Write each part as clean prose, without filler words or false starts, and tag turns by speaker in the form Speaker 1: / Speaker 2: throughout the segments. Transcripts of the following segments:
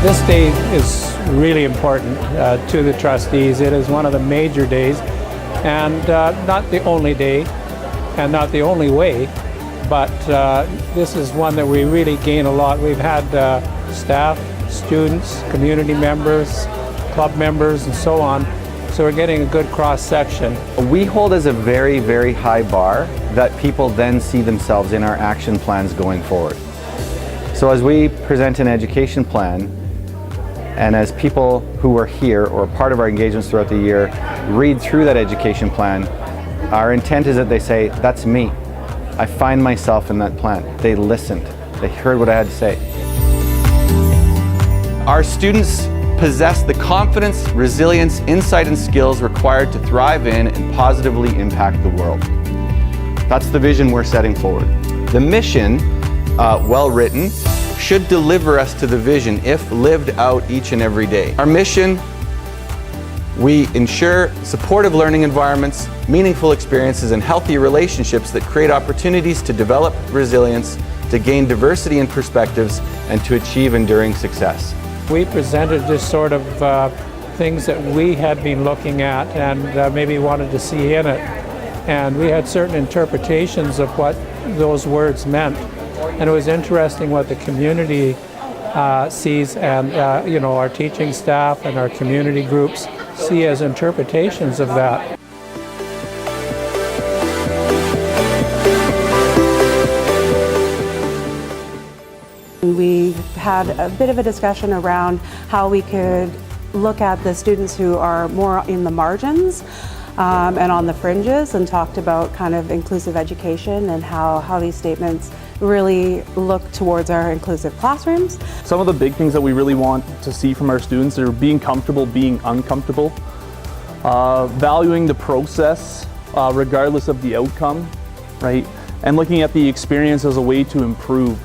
Speaker 1: This day is really important to the trustees. It is one of the major days, and not the only day and not the only way, but this is one that we really gain a lot. We've had staff, students, community members, club members, and so on, so we're getting a good cross-section.
Speaker 2: We hold as a very, very high bar that people then see themselves in our action plans going forward. So as we present an education plan, and as people who are here or part of our engagements throughout the year read through that education plan, our intent is that they say, that's me. I find myself in that plan. They listened. They heard what I had to say. Our students possess the confidence, resilience, insight, and skills required to thrive in and positively impact the world. That's the vision we're setting forward. The mission, well written, should deliver us to the vision if lived out each and every day. Our mission, we ensure supportive learning environments, meaningful experiences, and healthy relationships that create opportunities to develop resilience, to gain diversity in perspectives, and to achieve enduring success.
Speaker 1: We presented just sort of things that we had been looking at and maybe wanted to see in it. And we had certain interpretations of what those words meant. And it was interesting what the community sees, and our teaching staff and our community groups see as interpretations of that.
Speaker 3: We had a bit of a discussion around how we could look at the students who are more in the margins and on the fringes, and talked about kind of inclusive education and how these statements really look towards our inclusive classrooms.
Speaker 4: Some of the big things that we really want to see from our students are being comfortable being uncomfortable, valuing the process regardless of the outcome, right? And looking at the experience as a way to improve.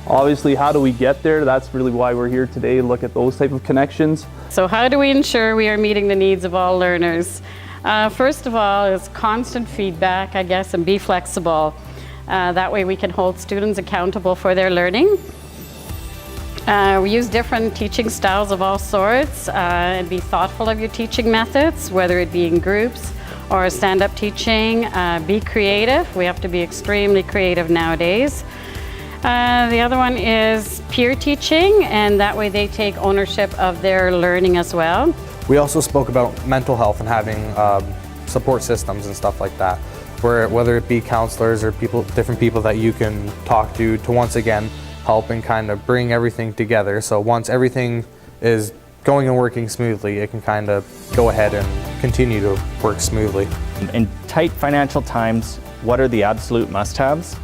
Speaker 4: Obviously, how do we get there? That's really why we're here today, look at those type of connections.
Speaker 5: So how do we ensure we are meeting the needs of all learners? First of all is constant feedback, I guess, and be flexible. That way we can hold students accountable for their learning. We use different teaching styles of all sorts, and be thoughtful of your teaching methods, whether it be in groups or stand-up teaching. Be creative. We have to be extremely creative nowadays. The other one is peer teaching, and that way they take ownership of their learning as well.
Speaker 6: We also spoke about mental health and having support systems and stuff like that, whether it be counselors or different people that you can talk to once again help and kind of bring everything together. So once everything is going and working smoothly, it can kind of go ahead and continue to work smoothly.
Speaker 7: In tight financial times, what are the absolute must-haves?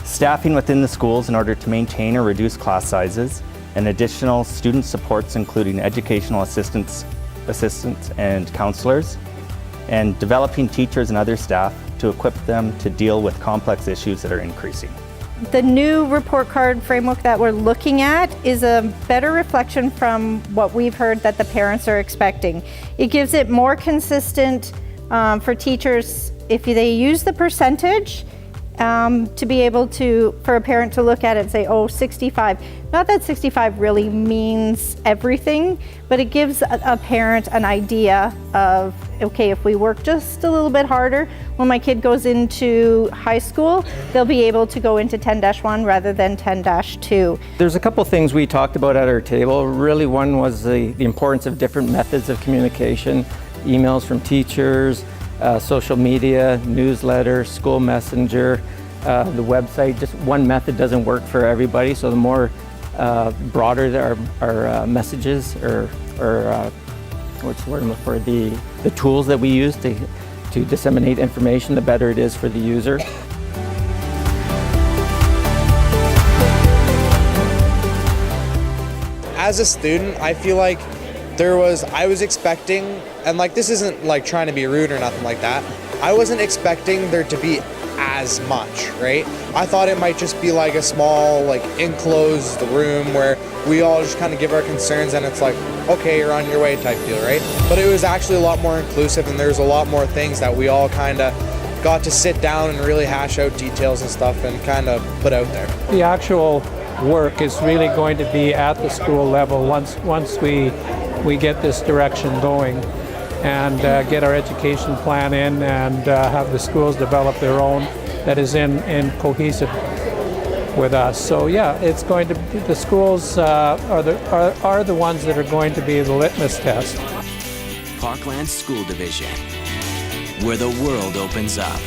Speaker 7: Staffing within the schools in order to maintain or reduce class sizes, and additional student supports including educational assistants and counselors, and developing teachers and other staff to equip them to deal with complex issues that are increasing.
Speaker 8: The new report card framework that we're looking at is a better reflection from what we've heard that the parents are expecting. It gives it more consistent for teachers if they use the percentage, to be able to, for a parent to look at it and say, oh, 65. Not that 65 really means everything, but it gives a parent an idea of, okay, if we work just a little bit harder, when my kid goes into high school, they'll be able to go into 10-1 rather than 10-2.
Speaker 9: There's a couple things we talked about at our table. Really, one was the importance of different methods of communication, emails from teachers, social media, newsletter, school messenger, the website. Just one method doesn't work for everybody, so the more broader our messages or what's the word I'm looking for, the tools that we use to disseminate information, the better it is for the user.
Speaker 10: As a student, I feel like I was expecting, and like this isn't like trying to be rude or nothing like that, I wasn't expecting there to be as much, right? I thought it might just be like a small, like enclosed room where we all just kind of give our concerns and it's like, okay, you're on your way type deal, right? But it was actually a lot more inclusive, and there's a lot more things that we all kind of got to sit down and really hash out details and stuff and kind of put out there.
Speaker 1: The actual work is really going to be at the school level once we get this direction going and get our education plan in and have the schools develop their own that is in cohesive with us. So yeah, it's going to be, the schools are the ones that are going to be the litmus test.
Speaker 11: Parkland School Division, where the world opens up.